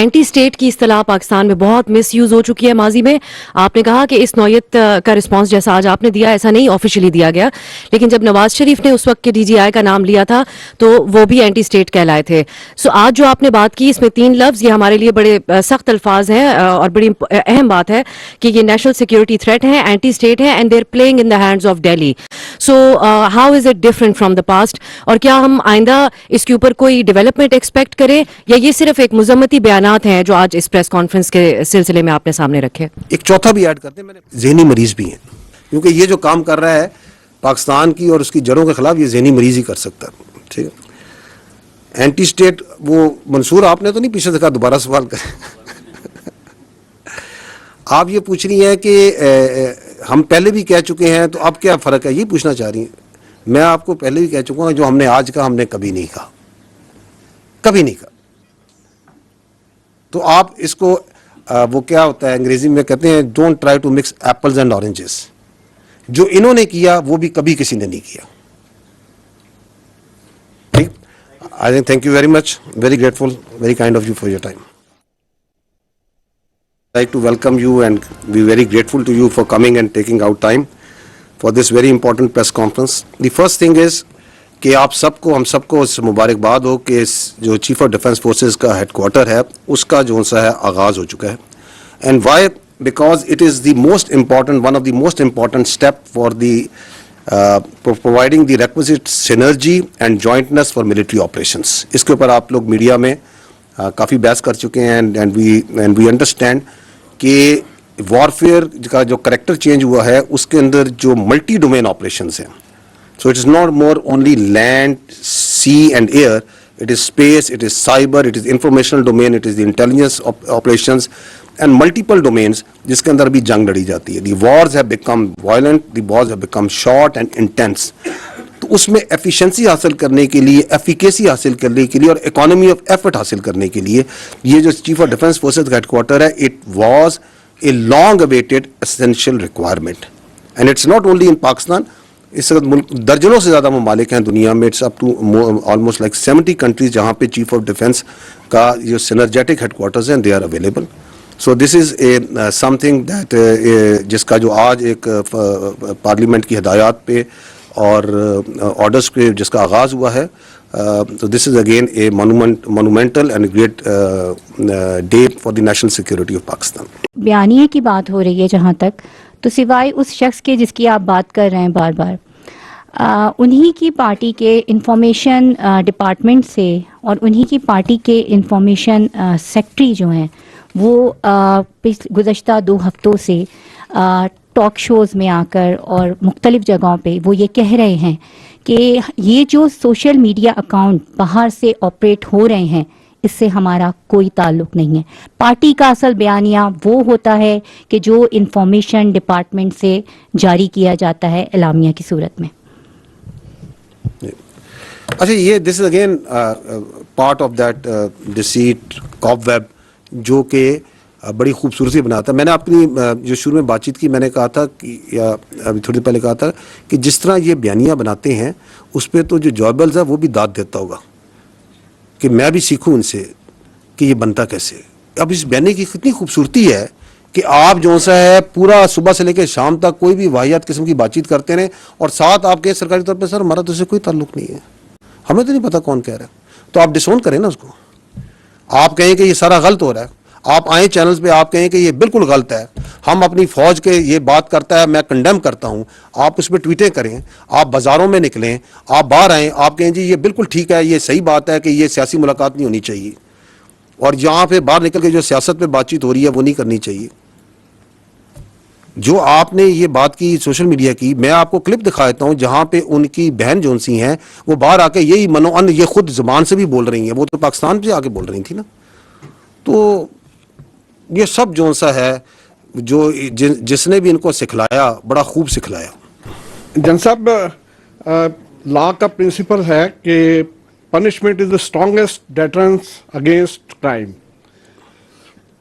Anti state کی اصطلاح پاکستان میں بہت مس یوز ہو چکی ہے ماضی میں. آپ نے کہا کہ اس نوعیت کا رسپانس جیسا آج آپ نے دیا ایسا نہیں آفیشلی دیا گیا, لیکن جب نواز شریف نے اس وقت کے DGI کا نام لیا تھا تو وہ بھی اینٹی اسٹیٹ کہلائے تھے. سو آج جو آپ نے بات کی اس میں 3 لفظ, یہ ہمارے لیے بڑے سخت الفاظ ہیں اور بڑی اہم بات ہے کہ یہ نیشنل سیکورٹی تھریٹ ہے, اینٹی اسٹیٹ ہے, and they are playing in the hands of Delhi. So how is it different from the past, اور کیا ہم آئندہ اس کے اوپر کوئی ڈیولپمنٹ ایکسپیکٹ کریں, یا یہ صرف ایک مذمتی بیانات ہیں جو آج اس پریس کانفرنس کے سلسلے میں آپ نے سامنے رکھے؟ ایک چوتھا بھی ایڈ کرتے ہیں, میں نے ذہنی مریض بھی ہیں, کیونکہ یہ جو کام کر رہا ہے پاکستان کی اور اس کی جڑوں کے خلاف, یہ ذہنی مریض ہی کر سکتا ہے. ٹھیک ہے, اینٹی اسٹیٹ وہ منصور آپ نے تو نہیں پیچھے سے کہا, دوبارہ سوال کریں. آپ یہ پوچھ رہی ہیں کہ ہم پہلے بھی کہہ چکے ہیں تو اب کیا فرق ہے, یہ پوچھنا چاہ رہی ہیں. میں آپ کو پہلے بھی کہہ چکا ہوں, جو ہم نے آج کہا ہم نے کبھی نہیں کہا, کبھی نہیں کہا. تو آپ اس کو وہ کیا ہوتا ہے انگریزی میں کہتے ہیں don't try to mix apples and oranges. جو انہوں نے کیا وہ بھی کبھی کسی نے نہیں کیا. ٹھیک, I think thank you very much, very grateful, very kind of you for your time. Like to welcome you and be very grateful to you for coming and taking out time for this very important press conference. The first thing is کہ آپ سب کو, ہم سب کو اس مبارکباد ہو کہ جو chief of defence forces کا head quarter ہے اس کا جو سا ہے آغاز ہو چکا ہے. And why, because it is the most important, one of the most important step for the providing the requisite synergy and jointness for military operations. اس کے اوپر آپ لوگ میڈیا میں کافی بحث کر چکے ہیں, اینڈ وی انڈرسٹینڈ کہ وارفیئر کا جو کریکٹر چینج ہوا ہے اس کے اندر جو ملٹی ڈومین آپریشنز ہیں. So it is not more only land, sea and air, it is space, it is cyber, it is informational domain, it is the intelligence operations and multiple domains جس کے اندر بھی جنگ لڑی جاتی ہے. The wars have become violent, the wars have become short and intense. تو اس میں efficiency حاصل کرنے کے لیے, ایفیکیسی حاصل کرنے کے لیے اور اکانومی آف ایفرٹ حاصل کرنے کے لیے یہ جو چیف آف ڈیفنس فورسز کا ہیڈ کوارٹر ہے, it was a long awaited essential requirement. And it's not only in Pakistan. اس وقت درجنوں سے زیادہ ممالک ہیں دنیا میں, it's up to almost like 70 countries جہاں پہ چیف آف ڈیفنس کا جو سینرجیٹک ہیڈ کوارٹرز ہیں they are available. So this is a something that جس کا جو آج ایک پارلیمنٹ کی ہدایات پہ اور آرڈرس پہ جس کا آغاز ہوا ہے, تو this is again a monumental and great day for the national security of Pakistan. بیانیے کی بات ہو رہی ہے جہاں تک, تو سوائے اس شخص کے جس کی آپ بات کر رہے ہیں بار بار, انہی کی پارٹی کے انفارمیشن ڈپارٹمنٹ سے اور انہی کی پارٹی کے انفارمیشن سیکٹری جو ہیں وہ گزشتہ 2 ہفتوں سے ٹاک شوز میں آ کر اور مختلف جگہوں پہ وہ یہ کہہ رہے ہیں کہ یہ جو سوشل میڈیا اکاؤنٹ باہر سے آپریٹ ہو رہے ہیں اس سے ہمارا کوئی تعلق نہیں ہے. پارٹی کا اصل بیانیہ وہ ہوتا ہے کہ جو انفارمیشن ڈپارٹمنٹ سے جاری کیا جاتا ہے اعلامیہ کی صورت میں. اچھا, یہ this is again part of that deceit cobweb جو کہ بڑی خوبصورتی بناتا ہے. میں نے اپنی جو شروع میں بات چیت کی میں نے کہا تھا کہ, یا ابھی تھوڑی دیر پہلے کہا تھا کہ جس طرح یہ بیانیہ بناتے ہیں اس پہ تو جو جوابلز ہے وہ بھی داد دیتا ہوگا کہ میں بھی سیکھوں ان سے کہ یہ بنتا کیسے. اب اس بیانیے کی کتنی خوبصورتی ہے کہ آپ جو سا ہے پورا صبح سے لے کے شام تک کوئی بھی واحد قسم کی بات چیت کرتے رہیں اور ساتھ آپ کہیں سرکاری طور پہ سر ہمارا تو اس سے کوئی تعلق نہیں ہے, ہمیں تو نہیں پتا کون کہہ رہا ہے. تو آپ ڈسون کریں نا اس کو, آپ کہیں کہ یہ سارا غلط ہو رہا ہے, آپ آئیں چینلز پہ آپ کہیں کہ یہ بالکل غلط ہے, ہم اپنی فوج کے یہ بات کرتا ہے میں کنڈیم کرتا ہوں, آپ اس پہ ٹویٹیں کریں, آپ بازاروں میں نکلیں, آپ باہر آئیں, آپ کہیں جی یہ بالکل ٹھیک ہے, یہ صحیح بات ہے کہ یہ سیاسی ملاقات نہیں ہونی چاہیے, اور یہاں پہ باہر نکل کے جو سیاست پہ بات چیت ہو رہی ہے وہ نہیں کرنی چاہیے. جو آپ نے یہ بات کی سوشل میڈیا کی, میں آپ کو کلپ دکھا دیتا ہوں جہاں پہ ان کی بہن جو سی ہیں وہ باہر آ کے یہی منوان یہ خود زبان سے بھی بول رہی ہیں, وہ تو پاکستان سے آ کے بول رہی تھی نا. تو یہ سب جو سا ہے جو جس نے بھی ان کو سکھلایا بڑا خوب سکھلایا. جن صاحب, لا کا پرنسپل ہے کہ punishment is the strongest deterrence against crime.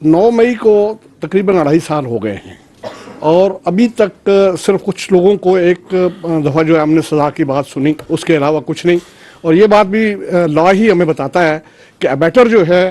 9 مئی کو تقریباً 2.5 سال ہو گئے ہیں اور ابھی تک صرف کچھ لوگوں کو ایک دفعہ جو ہے ہم نے سزا کی بات سنی, اس کے علاوہ کچھ نہیں. اور یہ بات بھی لا ہی ہمیں بتاتا ہے کہ ابیٹر جو ہے